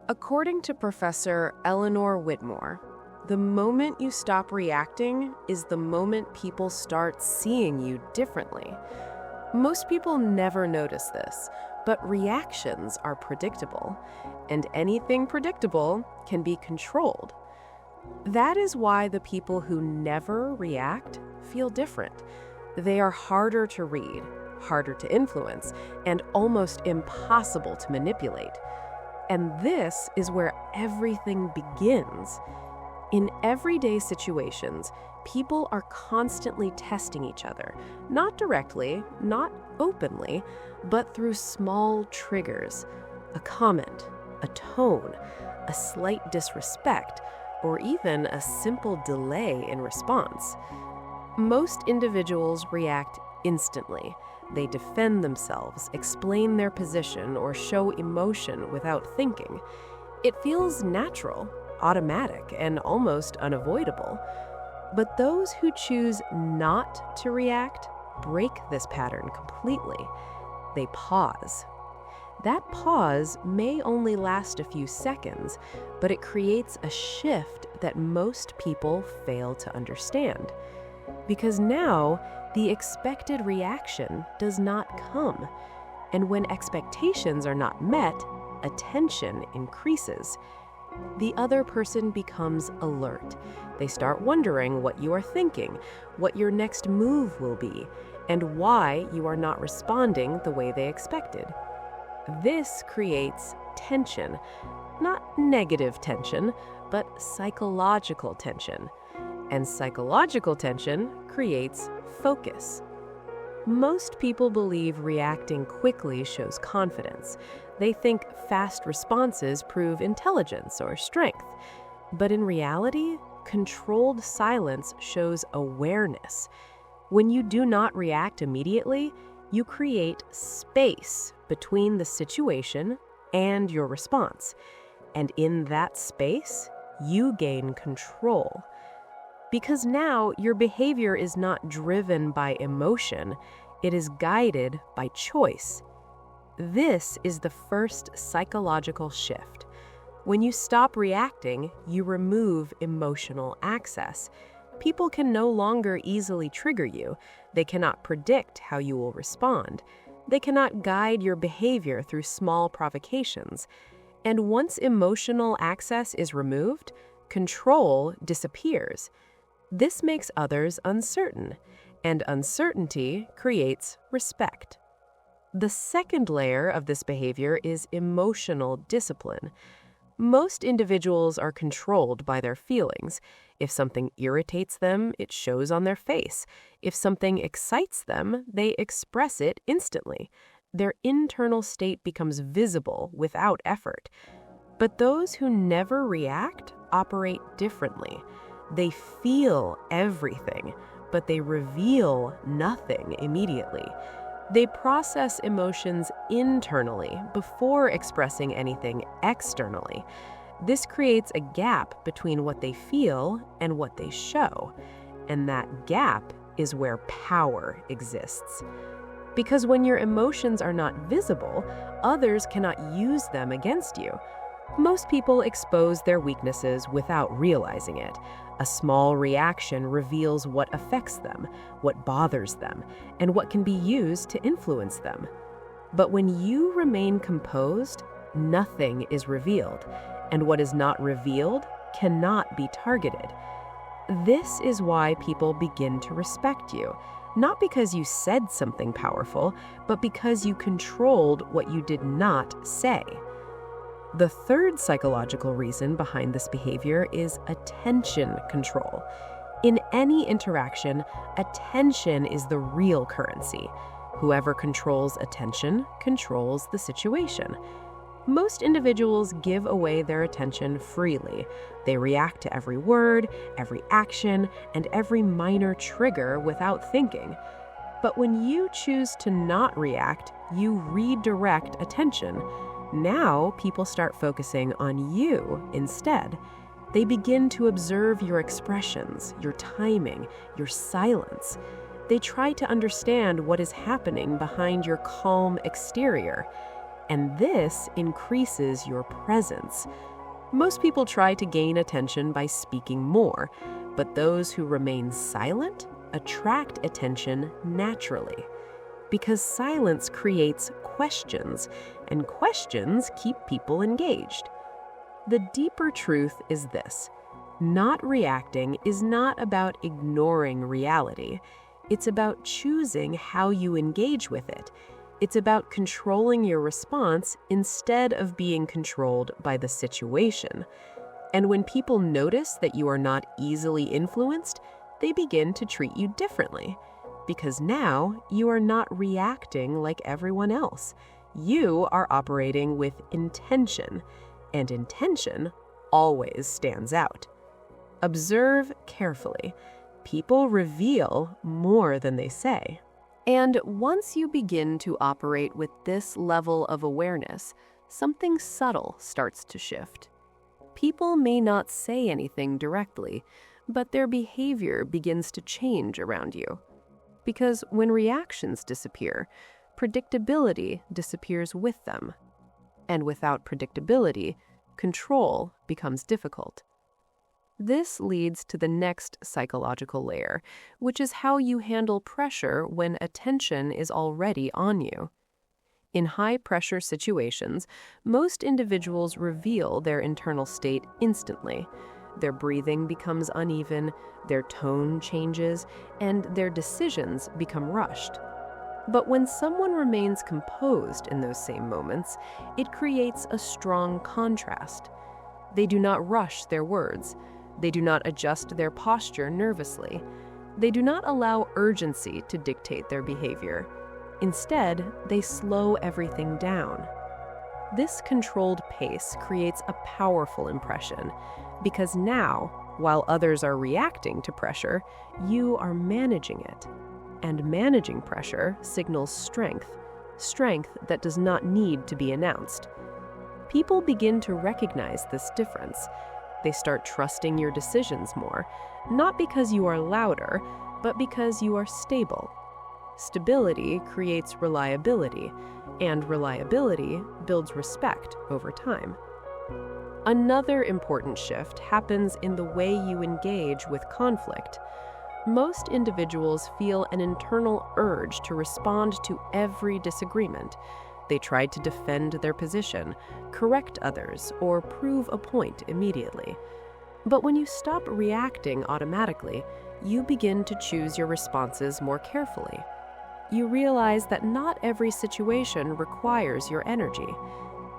According to Professor Eleanor Whitmore, the moment you stop reacting is the moment people start seeing you differently. Most people never notice this, but reactions are predictable, and anything predictable can be controlled. That is why the people who never react feel different. They are harder to read, harder to influence, and almost impossible to manipulate. And this is where everything begins. In everyday situations, people are constantly testing each other, not directly, not openly, but through small triggers, a comment, a tone, a slight disrespect, or even a simple delay in response. Most individuals react instantly. They defend themselves, explain their position, or show emotion without thinking. It feels natural, automatic, and almost unavoidable. But those who choose not to react break this pattern completely. They pause. That pause may only last a few seconds, but it creates a shift that most people fail to understand. Because now, the expected reaction does not come. And when expectations are not met, attention increases. The other person becomes alert. They start wondering what you are thinking, what your next move will be, and why you are not responding the way they expected. This creates tension, not negative tension, but psychological tension. And psychological tension creates focus. Most people believe reacting quickly shows confidence. They think fast responses prove intelligence or strength. But in reality, controlled silence shows awareness. When you do not react immediately, you create space between the situation and your response. And in that space, you gain control. Because now your behavior is not driven by emotion, it is guided by choice. This is the first psychological shift. When you stop reacting, you remove emotional access. People can no longer easily trigger you. They cannot predict how you will respond. They cannot guide your behavior through small provocations. And once emotional access is removed, control disappears. This makes others uncertain, and uncertainty creates respect. The second layer of this behavior is emotional discipline. Most individuals are controlled by their feelings. If something irritates them, it shows on their face. If something excites them, they express it instantly. Their internal state becomes visible without effort. But those who never react operate differently. They feel everything, but they reveal nothing immediately. They process emotions internally before expressing anything externally. This creates a gap between what they feel and what they show. And that gap is where power exists. Because when your emotions are not visible, others cannot use them against you. Most people expose their weaknesses without realizing it. A small reaction reveals what affects them, what bothers them, and what can be used to influence them. But when you remain composed, nothing is revealed, and what is not revealed cannot be targeted. This is why people begin to respect you, not because you said something powerful, but because you controlled what you did not say. The third psychological reason behind this behavior is attention control. In any interaction, attention is the real currency. Whoever controls attention controls the situation. Most individuals give away their attention freely. They react to every word, every action, and every minor trigger without thinking. But when you choose to not react, you redirect attention. Now, people start focusing on you instead. They begin to observe your expressions, your timing, your silence. They try to understand what is happening behind your calm exterior. and this increases your presence. Most people try to gain attention by speaking more, but those who remain silent attract attention naturally. Because silence creates questions, and questions keep people engaged. The deeper truth is this: not reacting is not about ignoring reality. It's about choosing how you engage with it. It's about controlling your response instead of being controlled by the situation. And when people notice that you are not easily influenced, they begin to treat you differently. Because now you are not reacting like everyone else. You are operating with intention, and intention always stands out. Observe carefully. People reveal more than they say. And once you begin to operate with this level of awareness, something subtle starts to shift. People may not say anything directly, but their behavior begins to change around you. Because when reactions disappear, predictability disappears with them. And without predictability, control becomes difficult. This leads to the next psychological layer, which is how you handle pressure when attention is already on you. In high-pressure situations, most individuals reveal their internal state instantly. Their breathing becomes uneven, their tone changes, and their decisions become rushed. But when someone remains composed in those same moments, it creates a strong contrast. They do not rush their words. They do not adjust their posture nervously. They do not allow urgency to dictate their behavior. Instead, they slow everything down. This controlled pace creates a powerful impression, because now, while others are reacting to pressure, you are managing it. And managing pressure signals strength that does not need to be announced. People begin to recognize this difference. They start trusting your decisions more, not because you are louder, but because you are stable. Stability creates reliability, and reliability builds respect over time. Another important shift happens in the way you engage with conflict. Most individuals feel an internal urge to respond to every disagreement. They try to defend their position, correct others, or prove a point immediately. But when you stop reacting automatically, you begin to choose your responses more carefully. You realize that not every situation requires your energy.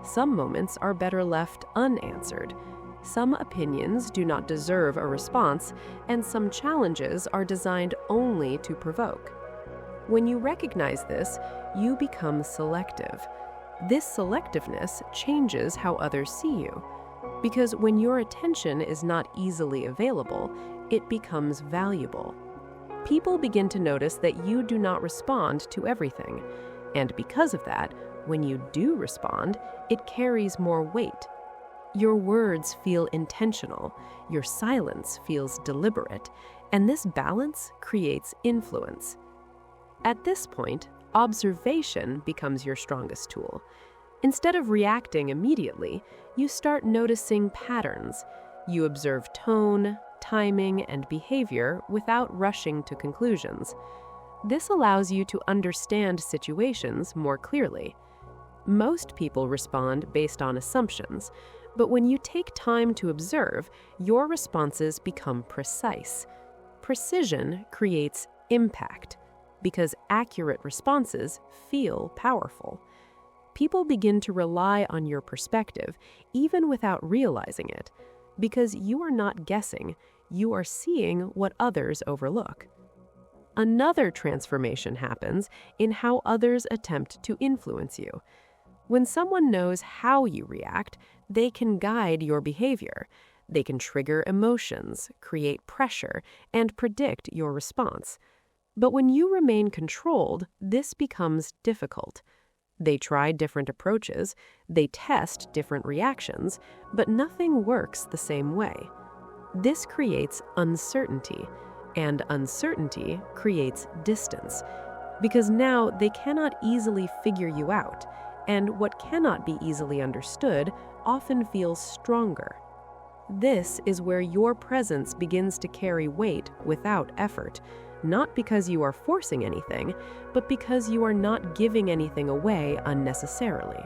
Some moments are better left unanswered. Some opinions do not deserve a response, and some challenges are designed only to provoke. When you recognize this, you become selective. This selectiveness changes how others see you, because when your attention is not easily available, it becomes valuable. People begin to notice that you do not respond to everything, and because of that, when you do respond, it carries more weight. Your words feel intentional, your silence feels deliberate, and this balance creates influence. At this point, observation becomes your strongest tool. Instead of reacting immediately, you start noticing patterns. You observe tone, timing, and behavior without rushing to conclusions. This allows you to understand situations more clearly. Most people respond based on assumptions, but when you take time to observe, your responses become precise. Precision creates impact, because accurate responses feel powerful. People begin to rely on your perspective, even without realizing it, because you are not guessing, you are seeing what others overlook. Another transformation happens in how others attempt to influence you. When someone knows how you react, they can guide your behavior. They can trigger emotions, create pressure, and predict your response. But when you remain controlled, this becomes difficult. They try different approaches, they test different reactions, but nothing works the same way. This creates uncertainty, and uncertainty creates distance, because now they cannot easily figure you out, and what cannot be easily understood often feels stronger. This is where your presence begins to carry weight without effort, not because you are forcing anything, but because you are not giving anything away unnecessarily.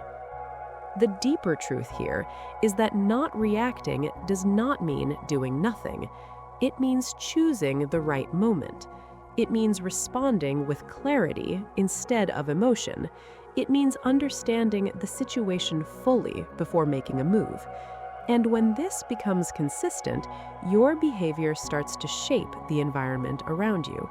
The deeper truth here is that not reacting does not mean doing nothing. It means choosing the right moment. It means responding with clarity instead of emotion. It means understanding the situation fully before making a move. And when this becomes consistent, your behavior starts to shape the environment around you.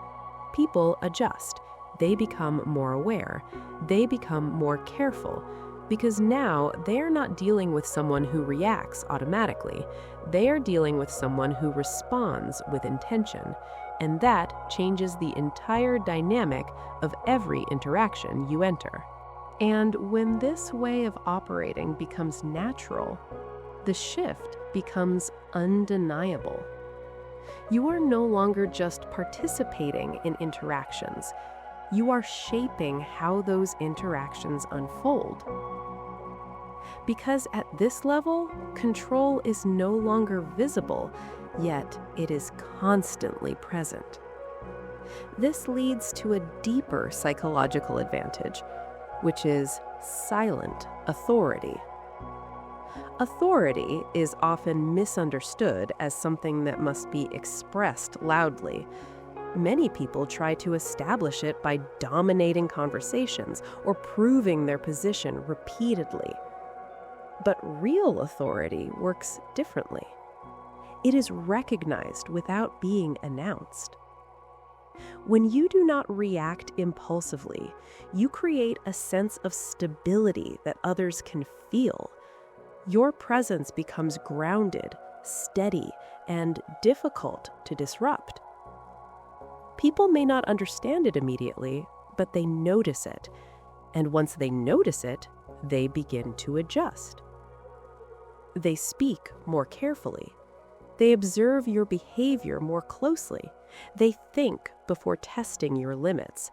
People adjust. They become more aware. They become more careful. Because now they are not dealing with someone who reacts automatically. They are dealing with someone who responds with intention. And that changes the entire dynamic of every interaction you enter. And when this way of operating becomes natural, the shift becomes undeniable. You are no longer just participating in interactions. You are shaping how those interactions unfold. Because at this level, control is no longer visible, yet it is constantly present. This leads to a deeper psychological advantage, which is silent authority. Authority is often misunderstood as something that must be expressed loudly. Many people try to establish it by dominating conversations or proving their position repeatedly. But real authority works differently. It is recognized without being announced. When you do not react impulsively, you create a sense of stability that others can feel. Your presence becomes grounded, steady, and difficult to disrupt. People may not understand it immediately, but they notice it. And once they notice it, they begin to adjust. They speak more carefully. They observe your behavior more closely. They think before testing your limits.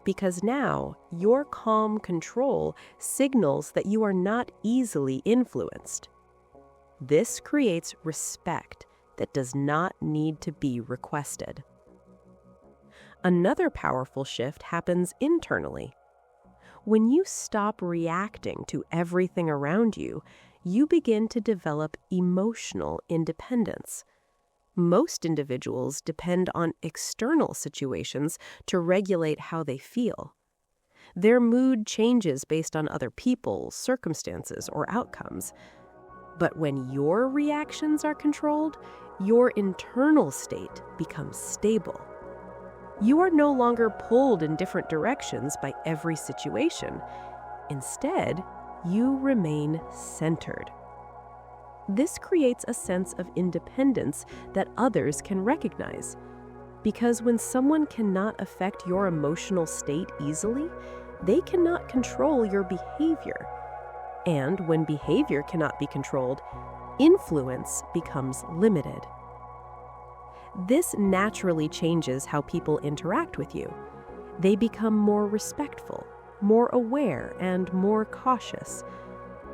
Because now, your calm control signals that you are not easily influenced. This creates respect that does not need to be requested. Another powerful shift happens internally. When you stop reacting to everything around you, you begin to develop emotional independence. Most individuals depend on external situations to regulate how they feel. Their mood changes based on other people, circumstances, or outcomes. But when your reactions are controlled, your internal state becomes stable. You are no longer pulled in different directions by every situation. Instead, you remain centered. This creates a sense of independence that others can recognize. Because when someone cannot affect your emotional state easily, they cannot control your behavior. And when behavior cannot be controlled, influence becomes limited. This naturally changes how people interact with you. They become more respectful, more aware, and more cautious.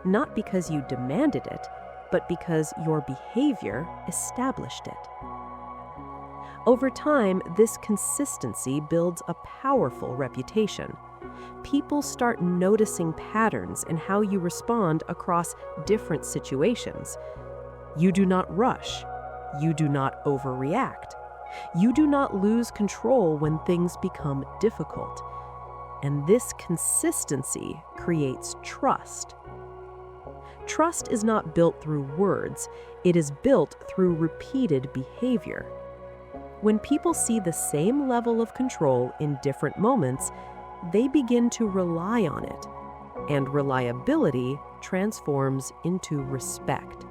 Not because you demanded it, but because your behavior established it. Over time, this consistency builds a powerful reputation. People start noticing patterns in how you respond across different situations. You do not rush. You do not overreact. You do not lose control when things become difficult. And this consistency creates trust. Trust is not built through words, it is built through repeated behavior. When people see the same level of control in different moments, they begin to rely on it, and reliability transforms into respect.